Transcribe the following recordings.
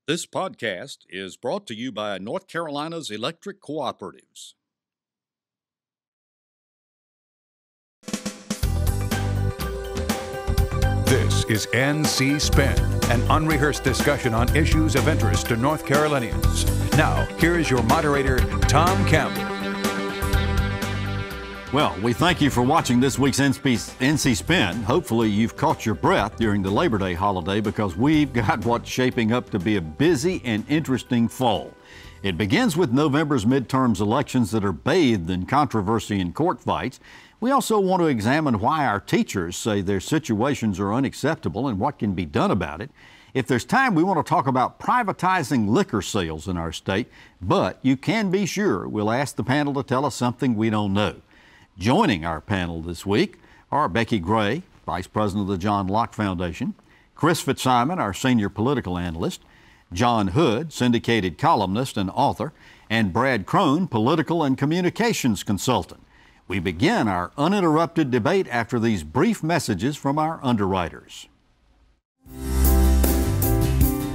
This podcast is brought to you by North Carolina's electric cooperatives. This is NC Spin, an unrehearsed discussion on issues of interest to North Carolinians. Now, here is your moderator, Tom Campbell. Well, we thank you for watching this week's NC Spin. Hopefully you've caught your breath during the Labor Day holiday because we've got what's shaping up to be a busy and interesting fall. It begins with November's midterms elections that are bathed in controversy and court fights. We also want to examine why our teachers say their situations are unacceptable and what can be done about it. If there's time, we want to talk about privatizing liquor sales in our state, but you can be sure we'll ask the panel to tell us something we don't know. Joining our panel this week are Becki Gray, Vice President of the John Locke Foundation, Chris Fitzsimon, our Senior Political Analyst, John Hood, Syndicated columnist and author, and Brad Crone, Political and Communications Consultant. We begin our uninterrupted debate after these brief messages from our underwriters.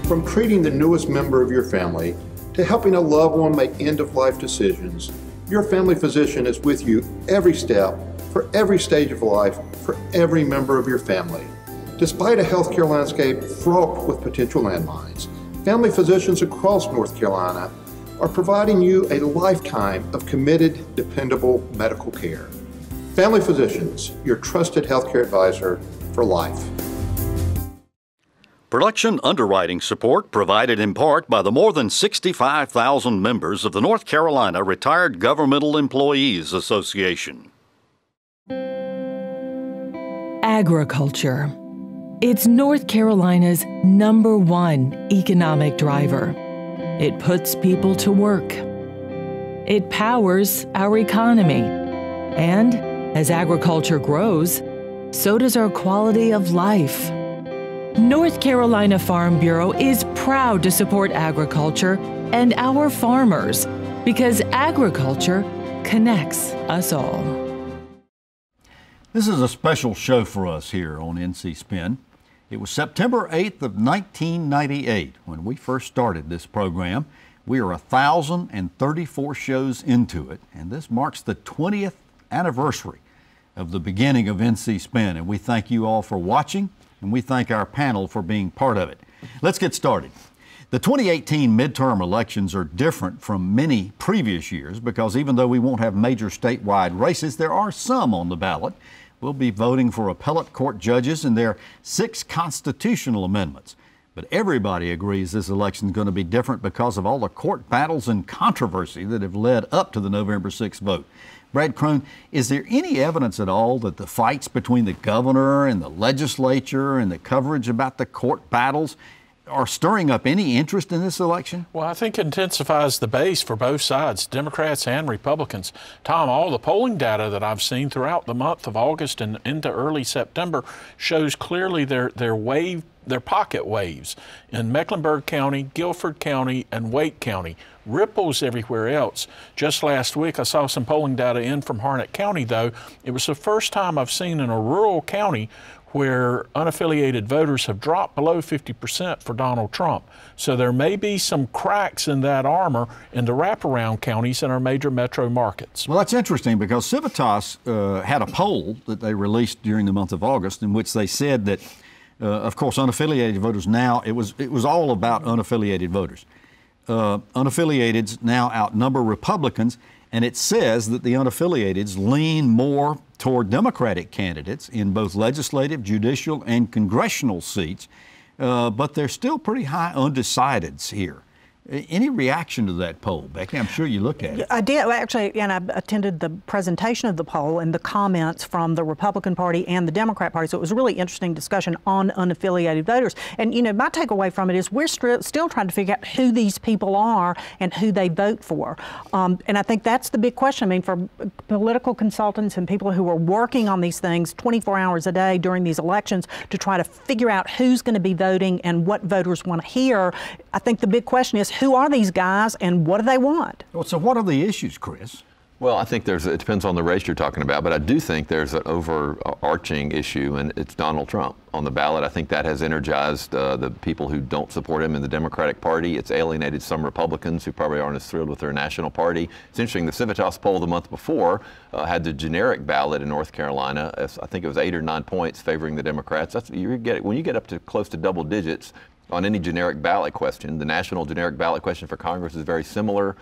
From treating the newest member of your family to helping a loved one make end-of-life decisions, your family physician is with you every step, for every stage of life, for every member of your family. Despite a healthcare landscape fraught with potential landmines, family physicians across North Carolina are providing you a lifetime of committed, dependable medical care. Family Physicians, your trusted healthcare advisor for life. Production underwriting support provided in part by the more than 65,000 members of the North Carolina Retired Governmental Employees Association. Agriculture. It's North Carolina's #1 economic driver. It puts people to work. It powers our economy. And as agriculture grows, so does our quality of life. North Carolina Farm Bureau is proud to support agriculture and our farmers because agriculture connects us all. This is a special show for us here on NC Spin. It was September 8th of 1998 when we first started this program. We are 1,034 shows into it, and this marks the 20th anniversary of the beginning of NC Spin, and we thank you all for watching, and we thank our panel for being part of it. Let's get started. The 2018 midterm elections are different from many previous years because even though we won't have major statewide races, there are some on the ballot. We'll be voting for appellate court judges and their 6 constitutional amendments. But everybody agrees this election is going to be different because of all the court battles and controversy that have led up to the November 6th vote. Brad Crone, is there any evidence at all that the fights between the governor and the legislature and the coverage about the court battles are stirring up any interest in this election? Well, I think it intensifies the base for both sides, Democrats and Republicans. Tom, all the polling data that I've seen throughout the month of August and into early September shows clearly their pocket waves in Mecklenburg County, Guilford County, and Wake County. Ripples everywhere else. Just last week, I saw some polling data in from Harnett County, though. It was the first time I've seen in a rural county where unaffiliated voters have dropped below 50% for Donald Trump. So there may be some cracks in that armor in the wraparound counties in our major metro markets. Well, that's interesting because Civitas had a poll that they released during the month of August in which they said that, of course, unaffiliated voters now, it was all about unaffiliated voters. Unaffiliateds now outnumber Republicans, and it says that the unaffiliateds lean more toward Democratic candidates in both legislative, judicial, and congressional seats, but they're still pretty high undecideds here. Any reaction to that poll, Becki? I'm sure you looked at it. I did, actually, and I attended the presentation of the poll and the comments from the Republican Party and the Democrat Party, so it was a really interesting discussion on unaffiliated voters. And, you know, my takeaway from it is we're still trying to figure out who these people are and who they vote for. And I think that's the big question. I mean, for political consultants and people who are working on these things 24 hours a day during these elections to try to figure out who's going to be voting and what voters want to hear, I think the big question is, who are these guys and what do they want? Well, so what are the issues, Chris? Well, I think it depends on the race you're talking about, but I do think there's an overarching issue, and it's Donald Trump on the ballot. I think that has energized the people who don't support him in the Democratic Party. It's alienated some Republicans who probably aren't as thrilled with their national party. It's interesting, the Civitas poll the month before had the generic ballot in North Carolina. I think it was 8 or 9 points favoring the Democrats. When you get up to close to double digits on any generic ballot question, the national generic ballot question for Congress is very similar.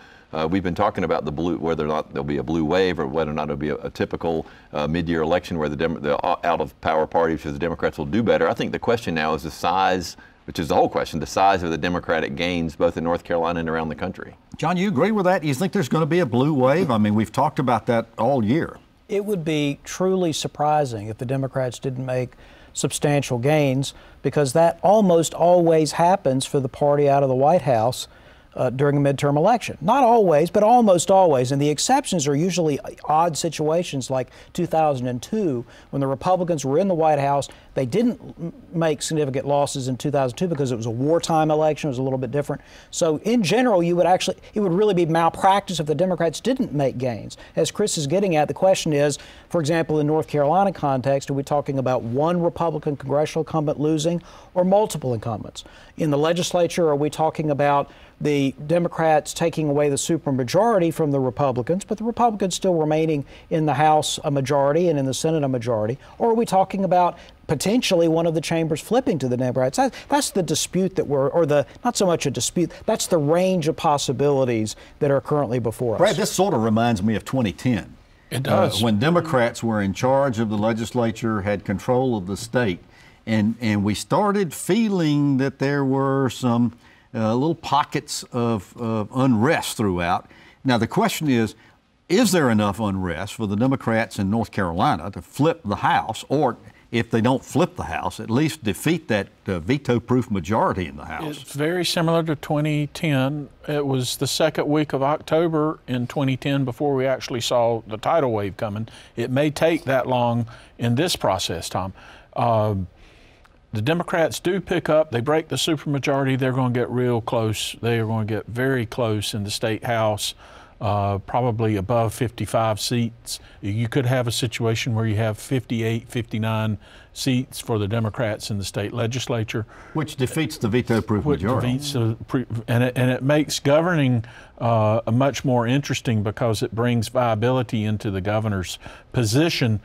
We've been talking about whether or not there'll be a blue wave or whether or not it'll be a typical mid-year election where the out-of-power party, which is the Democrats, will do better. I think the question now is the size, which is the whole question, the size of the Democratic gains both in North Carolina and around the country. John, you agree with that? You think there's going to be a blue wave? I mean, we've talked about that all year. It would be truly surprising if the Democrats didn't make substantial gains, because that almost always happens for the party out of the White House during a midterm election. Not always, but almost always. And the exceptions are usually odd situations like 2002, when the Republicans were in the White House. They didn't make significant losses in 2002 because it was a wartime election. It was a little bit different. So in general, it would really be malpractice if the Democrats didn't make gains. As Chris is getting at, the question is, for example, in North Carolina context, are we talking about one Republican congressional incumbent losing or multiple incumbents? In the legislature, are we talking about the Democrats taking away the supermajority from the Republicans, but the Republicans still remaining in the House a majority and in the Senate a majority? Or are we talking about potentially one of the chambers flipping to the Democrats? That's the dispute not so much a dispute, that's the range of possibilities that are currently before us. Brad, this sort of reminds me of 2010. It does. When Democrats were in charge of the legislature, had control of the state, and we started feeling that there were some little pockets of unrest throughout. Now, the question is there enough unrest for the Democrats in North Carolina to flip the House, or if they don't flip the House, at least defeat that veto-proof majority in the House? It's very similar to 2010. It was the second week of October in 2010 before we actually saw the tidal wave coming. It may take that long in this process, Tom. The Democrats do pick up. They break the supermajority. They're going to get real close. They are going to get very close in the state House, probably above 55 seats. You could have a situation where you have 58, 59 seats for the Democrats in the state legislature. Which defeats the veto-proof majority. And it makes governing much more interesting because it brings viability into the governor's position.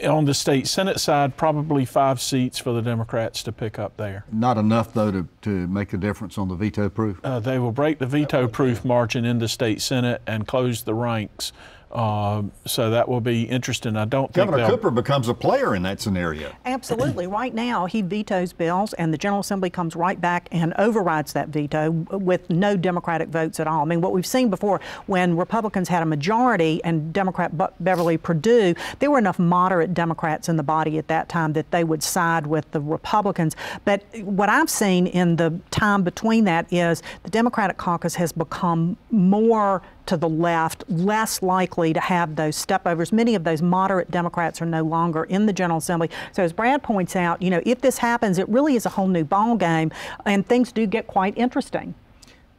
On the state Senate side, probably 5 seats for the Democrats to pick up there. Not enough, though, to make a difference on the veto-proof? They will break the veto-proof margin in the state Senate and close the ranks. So that will be interesting. I don't think Governor Cooper becomes a player in that scenario. Absolutely. Right now, he vetoes bills, and the General Assembly comes right back and overrides that veto with no Democratic votes at all. I mean, what we've seen before, when Republicans had a majority and Democrat Beverly Perdue, there were enough moderate Democrats in the body at that time that they would side with the Republicans. But what I've seen in the time between that is the Democratic caucus has become more to the left, less likely to have those stepovers. Many of those moderate Democrats are no longer in the General Assembly. So as Brad points out, if this happens, it really is a whole new ball game, and things do get quite interesting.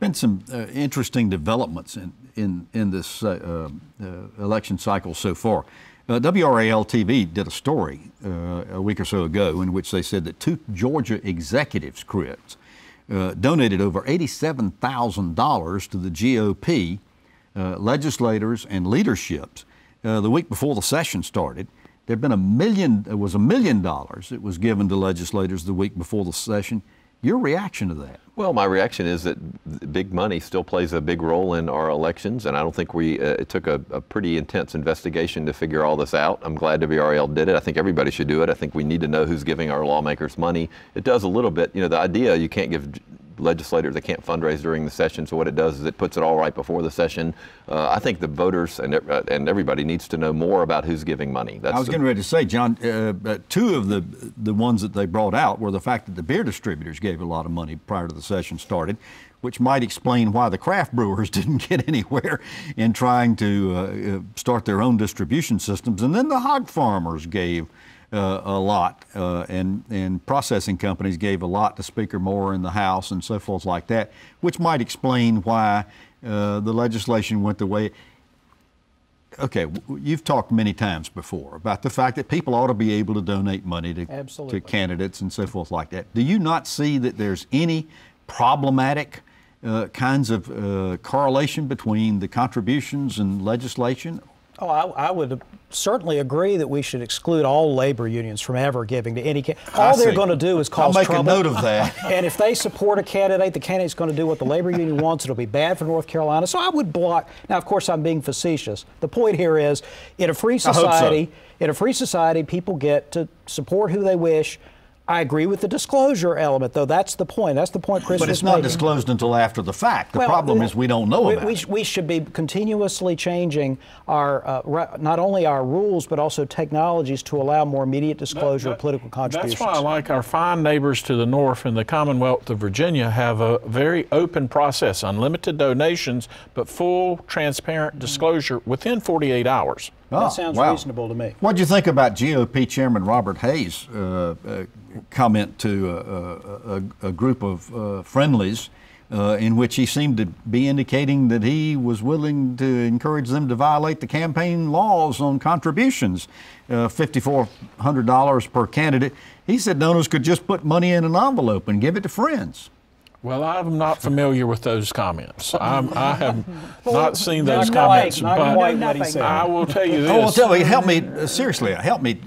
Been some interesting developments in this election cycle so far. WRAL-TV did a story a week or so ago in which they said that 2 Georgia executives, Chris, donated over $87,000 to the GOP legislators and leaderships the week before the session started. It was $1 million that was given to legislators the week before the session. Your reaction to that? Well, my reaction is that big money still plays a big role in our elections, and I don't think it took a pretty intense investigation to figure all this out. I'm glad WRAL did it. I think everybody should do it. I think we need to know who's giving our lawmakers money. It does a little bit, the idea you can't give legislators, they can't fundraise during the session, so what it does is it puts it all right before the session. I think the voters and everybody needs to know more about who's giving money. I was getting ready to say, John, 2 of the ones that they brought out were the fact that the beer distributors gave a lot of money prior to the session started, which might explain why the craft brewers didn't get anywhere in trying to start their own distribution systems. And then the hog farmers gave a lot, and processing companies gave a lot to Speaker Moore in the House and so forth like that, which might explain why the legislation went the way. okay, you've talked many times before about the fact that people ought to be able to donate money to candidates and so forth like that. Do you not see that there's any problematic kinds of correlation between the contributions and legislation? Oh, I would certainly agree that we should exclude all labor unions from ever giving to any candidate. All they're going to do is cause trouble. I'll make a note of that. And if they support a candidate, the candidate's going to do what the labor union wants. It'll be bad for North Carolina. So I would block. Now, of course, I'm being facetious. The point here is, in a free society, people get to support who they wish. I agree with the disclosure element, though. That's the point. That's the point Chris was making. But it's not disclosed until after the fact. The problem is we don't know about it. We should be continuously changing our not only our rules, but also technologies to allow more immediate disclosure of political contributions. That's why I like our fine neighbors to the north in the Commonwealth of Virginia have a very open process, unlimited donations, but full, transparent disclosure within 48 hours. That sounds reasonable to me. What do you think about GOP Chairman Robert Hayes' comment to a group of friendlies in which he seemed to be indicating that he was willing to encourage them to violate the campaign laws on contributions, $5,400 per candidate? He said donors could just put money in an envelope and give it to friends. Well, I'm not familiar with those comments. I have not seen those comments, but I will tell you this. Help me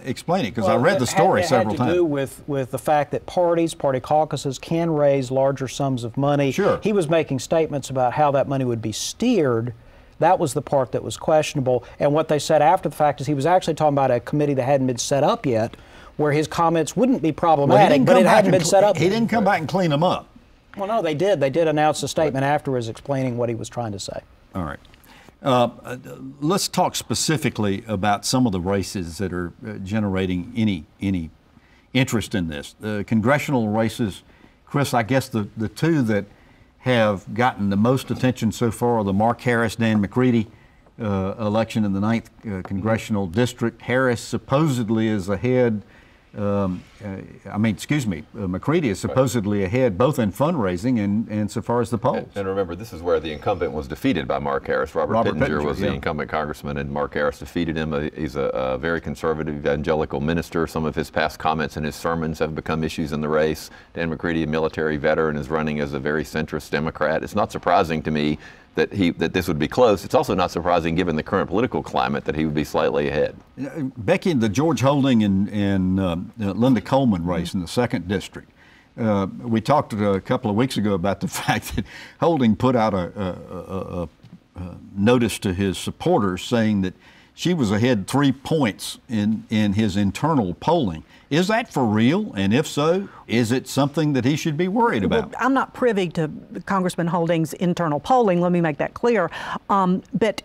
explain it, because I read the story several times. It had to do with the fact that party caucuses can raise larger sums of money. Sure. He was making statements about how that money would be steered. That was the part that was questionable. And what they said after the fact is he was actually talking about a committee that hadn't been set up yet, where his comments wouldn't be problematic, but it hadn't been set up. He didn't come back and clean them up. Well, no, they did. They did announce a statement afterwards explaining what he was trying to say. All right. Let's talk specifically about some of the races that are generating any interest in this. The congressional races, Chris, I guess the two that have gotten the most attention so far are the Mark Harris-Dan McCready election in the 9th Congressional District. Harris supposedly is ahead. McCready is supposedly ahead both in fundraising and so far as the polls. And remember, this is where the incumbent was defeated by Mark Harris. Robert Pittenger was the incumbent congressman, and Mark Harris defeated him. He's a very conservative evangelical minister. Some of his past comments and his sermons have become issues in the race. Dan McCready, a military veteran, is running as a very centrist Democrat. It's not surprising to me that this would be close. It's also not surprising, given the current political climate, that he would be slightly ahead. Becki, the George Holding and Linda Coleman race in the 2nd District. We talked a couple of weeks ago about the fact that Holding put out a notice to his supporters saying that she was ahead 3 points in his internal polling. Is that for real? And if so, is it something that he should be worried about? Well, I'm not privy to Congressman Holding's internal polling. Let me make that clear. But,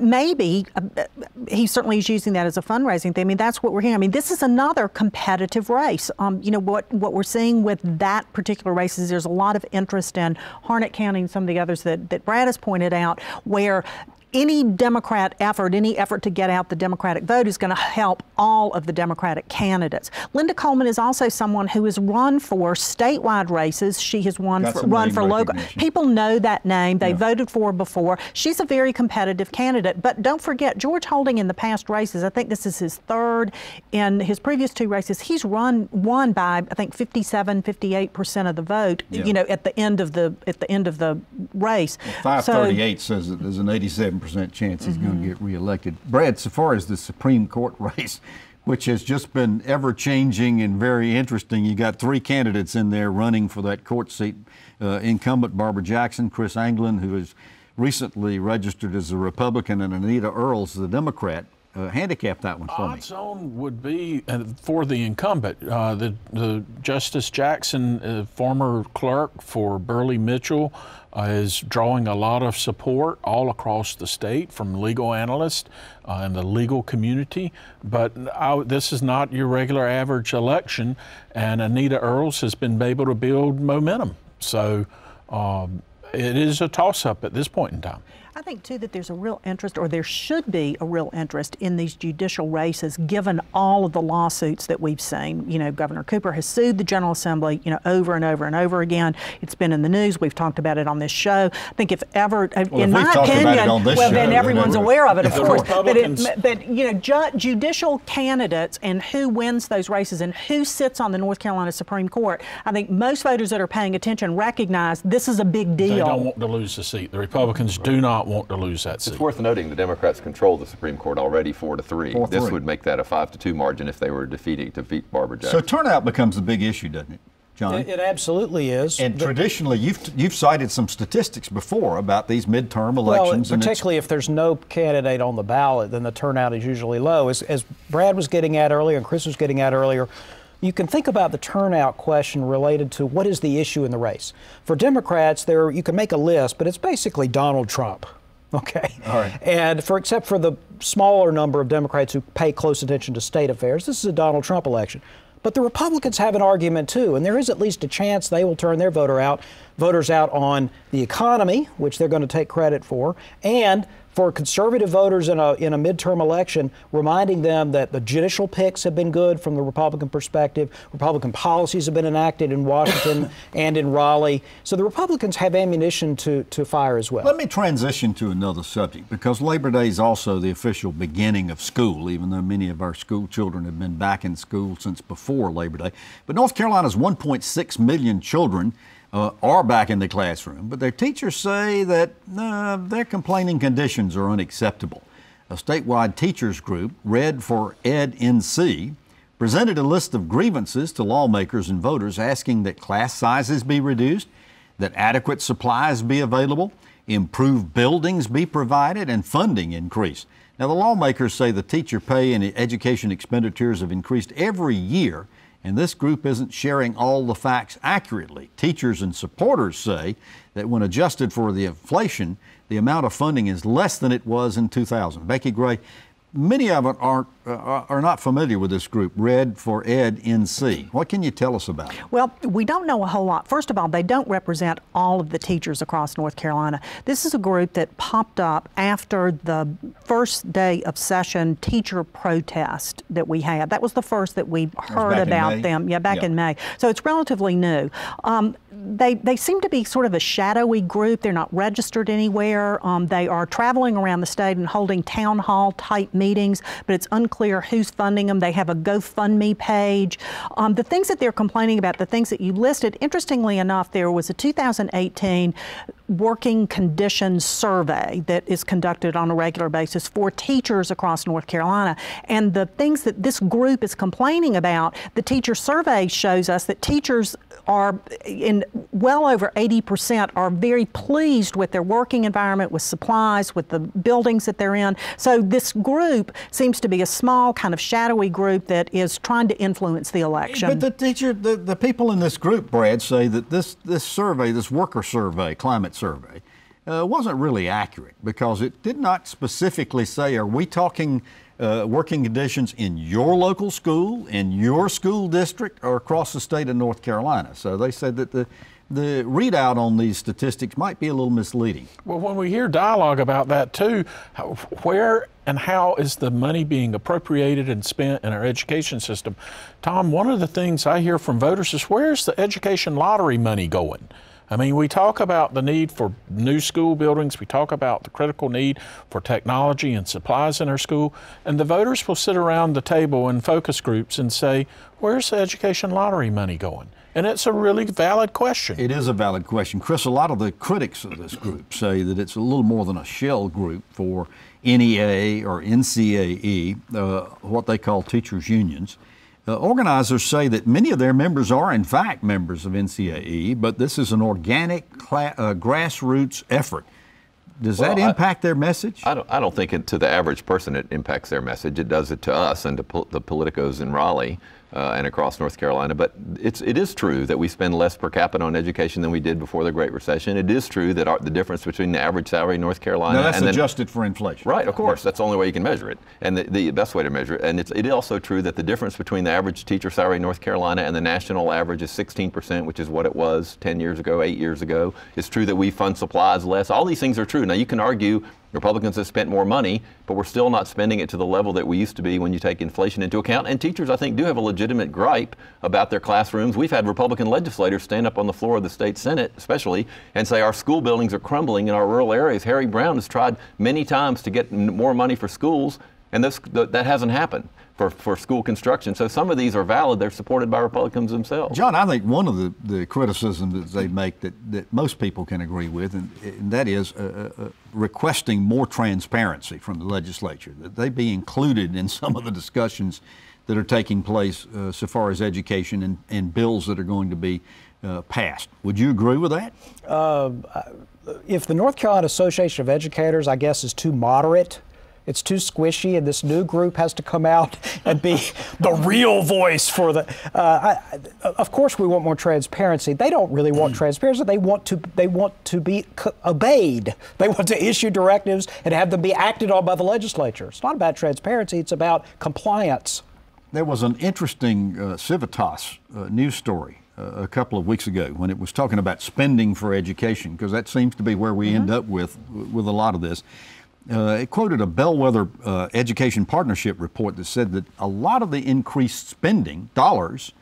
maybe he certainly is using that as a fundraising thing. I mean, that's what we're hearing. I mean, this is another competitive race. What we're seeing with that particular race is there's a lot of interest in Harnett County and some of the others that Brad has pointed out, where any Democrat effort, any effort to get out the Democratic vote is going to help all of the Democratic candidates. Linda Coleman is also someone who has run for statewide races. She has run for local. People know that name. They voted for her before. She's a very competitive candidate. But don't forget, George Holding in the past races, I think this is his 3rd. In his previous 2 races, he's won by, I think, 57-58% of the vote. At the end of the race. Well, 538 says that there's an 87% chance he's going to get reelected. Brad, so far as the Supreme Court race, which has just been ever-changing and very interesting, you got 3 candidates in there running for that court seat. Incumbent Barbara Jackson, Chris Anglin, who is recently registered as a Republican, and Anita Earls, the Democrat. Handicap that one for me. Odds on would be for the incumbent. The Justice Jackson, former clerk for Burley Mitchell, is drawing a lot of support all across the state from legal analysts and the legal community. But this is not your regular average election, and Anita Earls has been able to build momentum. So it is a toss-up at this point in time. I think, too, that there's a real interest, or there should be a real interest in these judicial races, given all of the lawsuits that we've seen. You know, Governor Cooper has sued the General Assembly, you know, over and over and over again. It's been in the news. We've talked about it on this show. I think if ever, in my opinion, then everyone's aware of it, of course. But you know, judicial candidates and who wins those races and who sits on the North Carolina Supreme Court, I think most voters that are paying attention recognize this is a big deal. They don't want to lose the seat. The Republicans do not want to lose that seat. It's worth noting the Democrats control the Supreme Court already 4-3. This would make that a 5-2 margin if they were to defeat Barbara Jackson. So turnout becomes a big issue, doesn't it, John? It absolutely is. And traditionally, you've cited some statistics before about these midterm elections. Well, particularly if there's no candidate on the ballot, then the turnout is usually low. As Brad was getting at earlier and Chris was getting at earlier, you can think about the turnout question related to what is the issue in the race. For Democrats, you can make a list, but it's basically Donald Trump. Okay. All right. And except for the smaller number of Democrats who pay close attention to state affairs, this is a Donald Trump election. But the Republicans have an argument too, and there is at least a chance they will turn their voters out on the economy, which they're going to take credit for, and for conservative voters in a midterm election, reminding them that the judicial picks have been good from the Republican perspective. Republican policies have been enacted in Washington and in Raleigh. So the Republicans have ammunition to fire as well. Let me transition to another subject, because Labor Day is also the official beginning of school, even though many of our school children have been back in school since before Labor Day. But North Carolina's 1.6 million children are back in the classroom, but their teachers say that their complaining conditions are unacceptable. A statewide teachers group, Red for Ed NC, presented a list of grievances to lawmakers and voters asking that class sizes be reduced, that adequate supplies be available, improved buildings be provided, and funding increased. Now, the lawmakers say the teacher pay and education expenditures have increased every year, and this group isn't sharing all the facts accurately. Teachers and supporters say that when adjusted for the inflation, the amount of funding is less than it was in 2000. Becki Gray, many of it are not familiar with this group, Red for Ed NC. What can you tell us about it? Well, we don't know a whole lot. First of all, they don't represent all of the teachers across North Carolina. This is a group that popped up after the first day of session teacher protest that we had. That was the first that we heard about them. Yeah, back in May. So it's relatively new. They seem to be sort of a shadowy group. They're not registered anywhere. They are traveling around the state and holding town hall type meetings, but it's unclear who's funding them. They have a GoFundMe page. The things that they're complaining about, the things that you listed, interestingly enough, there was a 2018 working conditions survey that is conducted on a regular basis for teachers across North Carolina. And the things that this group is complaining about, the teacher survey shows us that teachers are in well over 80% are very pleased with their working environment, with supplies, with the buildings that they're in. So this group seems to be a small kind of shadowy group that is trying to influence the election. But the people in this group, Brad, say that this survey, this worker survey, climate survey, wasn't really accurate, because it did not specifically say, are we talking working conditions in your local school, in your school district, or across the state of North Carolina? So they said that the readout on these statistics might be a little misleading. Well, when we hear dialogue about that too, where and how is the money being appropriated and spent in our education system? Tom, one of the things I hear from voters is, where's the education lottery money going? I mean, we talk about the need for new school buildings. We talk about the critical need for technology and supplies in our school. And the voters will sit around the table in focus groups and say, where's the education lottery money going? And it's a really valid question. It is a valid question. Chris, a lot of the critics of this group say that it's a little more than a shell group for NEA or NCAE, what they call teachers' unions. Organizers say that many of their members are, in fact, members of NCAE, but this is an organic grassroots effort. Does that impact their message? I don't think to the average person it impacts their message. It does it to us and to the politicos in Raleigh. and across North Carolina. But it is true that we spend less per capita on education than we did before the Great Recession. It is true that the difference between the average salary in North Carolina that's and adjusted for inflation. Right, of course. That's the only way you can measure it, and the best way to measure it. And it is also true that the difference between the average teacher salary in North Carolina and the national average is 16%, which is what it was 10 years ago, 8 years ago. It's true that we fund supplies less. All these things are true. Now, you can argue Republicans have spent more money, but we're still not spending it to the level that we used to be when you take inflation into account. And teachers, I think, do have a legitimate gripe about their classrooms. We've had Republican legislators stand up on the floor of the state Senate, especially, and say our school buildings are crumbling in our rural areas. Harry Brown has tried many times to get more money for schools, and that hasn't happened for school construction. So some of these are valid. They're supported by Republicans themselves. John, I think one of the criticisms that they make that most people can agree with, and that is requesting more transparency from the legislature, that they be included in some of the discussions that are taking place so far as education and bills that are going to be passed. Would you agree with that? If the North Carolina Association of Educators, I guess, is too moderate, it's too squishy, and this new group has to come out and be the real voice for the. Of course, we want more transparency. They don't really want transparency. They want to be obeyed. They want to issue directives and have them be acted on by the legislature. It's not about transparency. It's about compliance. There was an interesting Civitas news story a couple of weeks ago when it was talking about spending for education, because that seems to be where we end up with a lot of this. It quoted a Bellwether Education Partnership report that said that a lot of the increased spending dollars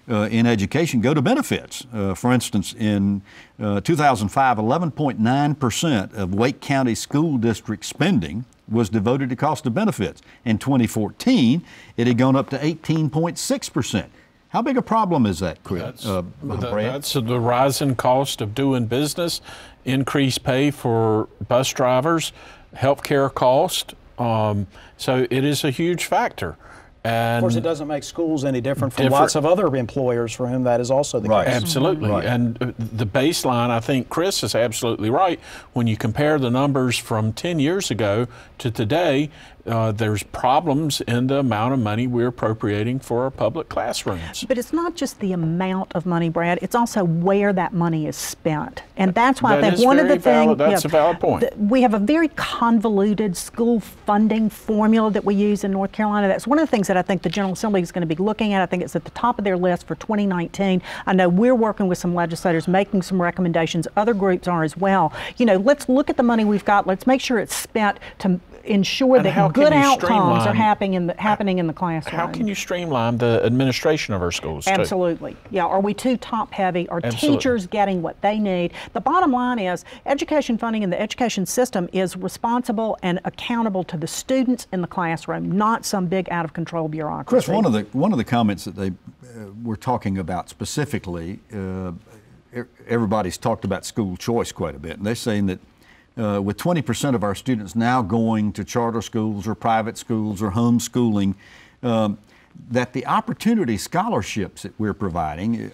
in education go to benefits. For instance, in 2005, 11.9% of Wake County School District spending was devoted to cost of benefits. In 2014, it had gone up to 18.6%. How big a problem is that, Chris? That's the rising cost of doing business, increased pay for bus drivers, healthcare cost. So it is a huge factor. And of course, it doesn't make schools any different from lots of other employers for whom that is also the case. Absolutely. Right. And the baseline, I think Chris is absolutely right. When you compare the numbers from 10 years ago to today, there's problems in the amount of money we're appropriating for our public classrooms. But it's not just the amount of money, Brad, it's also where that money is spent. And that's why I think one of the things... That's a valid point. We have a very convoluted school funding formula that we use in North Carolina. That's one of the things that I think the General Assembly is going to be looking at. I think it's at the top of their list for 2019. I know we're working with some legislators, making some recommendations. Other groups are as well. You know, let's look at the money we've got. Let's make sure it's spent to ensure that good outcomes are happening in the classroom. How can you streamline the administration of our schools, Absolutely. too? Yeah. Are we too top heavy? Are teachers getting what they need? The bottom line is education funding in the education system is responsible and accountable to the students in the classroom, not some big out of control bureaucracy. Chris, one of the comments that they were talking about specifically, everybody's talked about school choice quite a bit, and they're saying that with 20% of our students now going to charter schools or private schools or homeschooling, that the opportunity scholarships that we're providing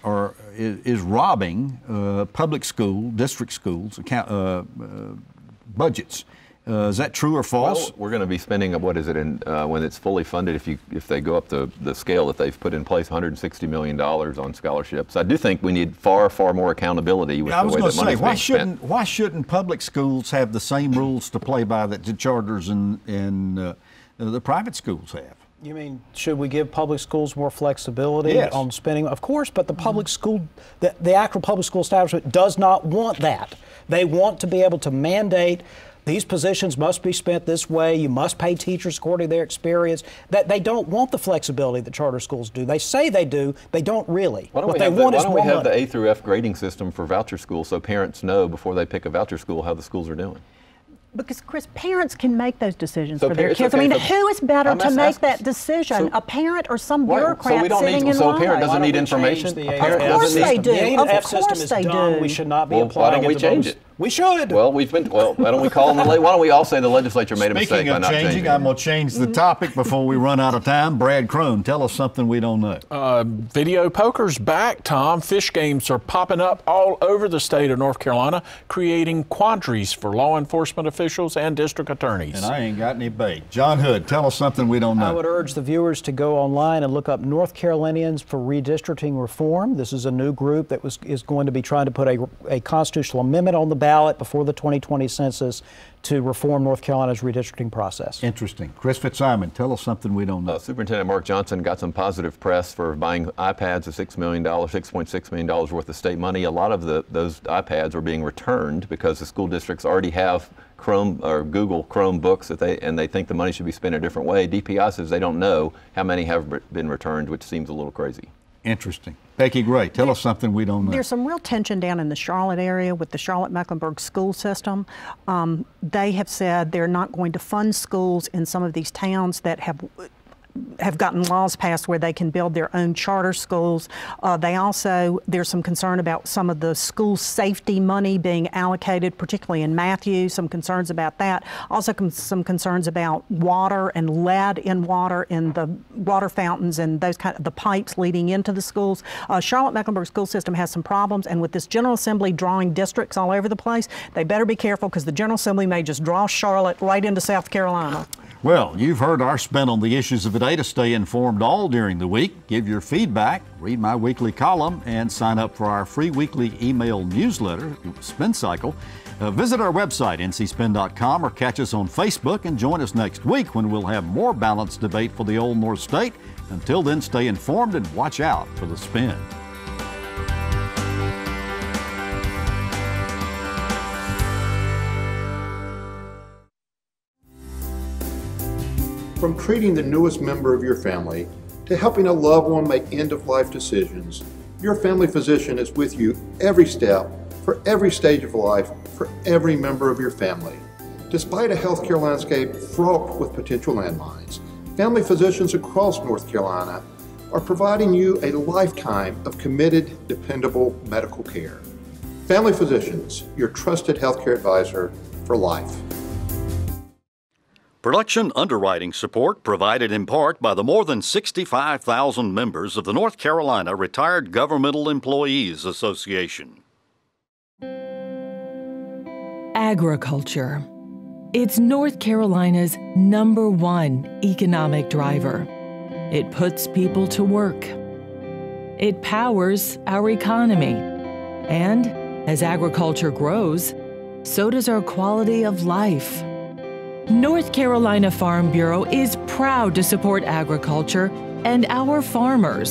is robbing public school, district schools budgets. Is that true or false? Well, we're going to be spending, what is it, when it's fully funded, if they go up the scale that they've put in place, $160 million on scholarships. I do think we need far, far more accountability with the way that money is being spent. Why shouldn't public schools have the same rules to play by that the charters and the private schools have? You mean, should we give public schools more flexibility on spending? Of course, but the public school, the actual public school establishment does not want that. They want to be able to mandate these positions must be spent this way. You must pay teachers according to their experience. That they don't want the flexibility that charter schools do. They say they do. They don't really. What they want is more money. Why don't we have the A through F grading system for voucher schools so parents know before they pick a voucher school how the schools are doing? Because, Chris, parents can make those decisions for their kids. Okay, I mean, who is better to make that decision? A parent or some bureaucrat sitting in line? So a parent doesn't need information? Of course they do. The A to F system is done. We should not be applying it to change it. We should. Well, why don't we call them why don't we all say the legislature made a mistake by not changing? I'm going to change the topic before we run out of time. Brad Crone, tell us something we don't know. Video poker's back, Tom. Fish games are popping up all over the state of North Carolina, creating quandaries for law enforcement officials and district attorneys. And I ain't got any bait. John Hood, tell us something we don't know. I would urge the viewers to go online and look up North Carolinians for Redistricting Reform. This is a new group that is going to be trying to put a constitutional amendment on the ballot before the 2020 census to reform North Carolina's redistricting process. Interesting. Chris Fitzsimon, tell us something we don't know. Superintendent Mark Johnson got some positive press for buying iPads of $6.6 million worth of state money. A lot of those iPads are being returned because the school districts already have Chrome or Google Chrome books and they think the money should be spent a different way. DPI says they don't know how many have been returned, which seems a little crazy. Interesting. Becki Gray, tell us something we don't know. There's some real tension down in the Charlotte area with the Charlotte-Mecklenburg school system. They have said they're not going to fund schools in some of these towns that have gotten laws passed where they can build their own charter schools. There's some concern about some of the school safety money being allocated, particularly in Matthews, some concerns about that. Also some concerns about water and lead in water in the water fountains and those the pipes leading into the schools. Charlotte-Mecklenburg school system has some problems, and with this General Assembly drawing districts all over the place, they better be careful because the General Assembly may just draw Charlotte right into South Carolina. Well, you've heard our spin on the issues of the day. To stay informed all during the week, give your feedback, read my weekly column, and sign up for our free weekly email newsletter, Spin Cycle. Visit our website, ncspin.com, or catch us on Facebook and join us next week when we'll have more balanced debate for the Old North State. Until then, stay informed and watch out for the spin. From treating the newest member of your family to helping a loved one make end-of-life decisions, your family physician is with you every step, for every stage of life, for every member of your family. Despite a healthcare landscape fraught with potential landmines, family physicians across North Carolina are providing you a lifetime of committed, dependable medical care. Family Physicians, your trusted healthcare advisor for life. Production underwriting support provided in part by the more than 65,000 members of the North Carolina Retired Governmental Employees Association. Agriculture. It's North Carolina's #1 economic driver. It puts people to work. It powers our economy. And as agriculture grows, so does our quality of life. North Carolina Farm Bureau is proud to support agriculture and our farmers.